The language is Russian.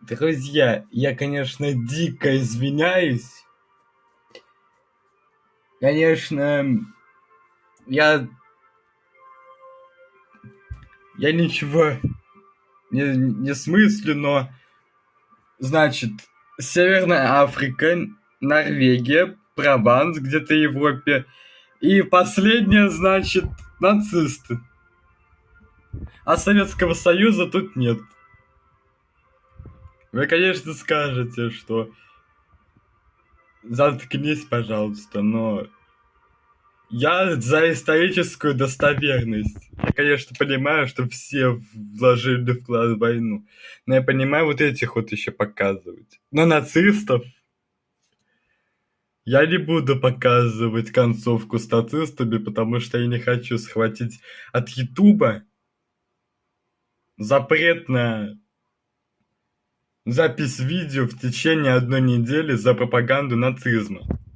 Друзья, я, конечно, дико извиняюсь. Конечно, я, я ничего не смыслю, но, значит, Северная Африка, Норвегия, Прованс где-то в Европе. И последнее, значит, нацисты. А Советского Союза тут нет. Вы, конечно, скажете, что заткнись, пожалуйста, но я за историческую достоверность. Я, конечно, понимаю, что все вложили вклад в войну, но я понимаю вот этих вот еще показывать. Но нацистов я не буду показывать концовку с нацистами, потому что я не хочу схватить от Ютуба запрет на запись видео в течение одной недели за пропаганду нацизма.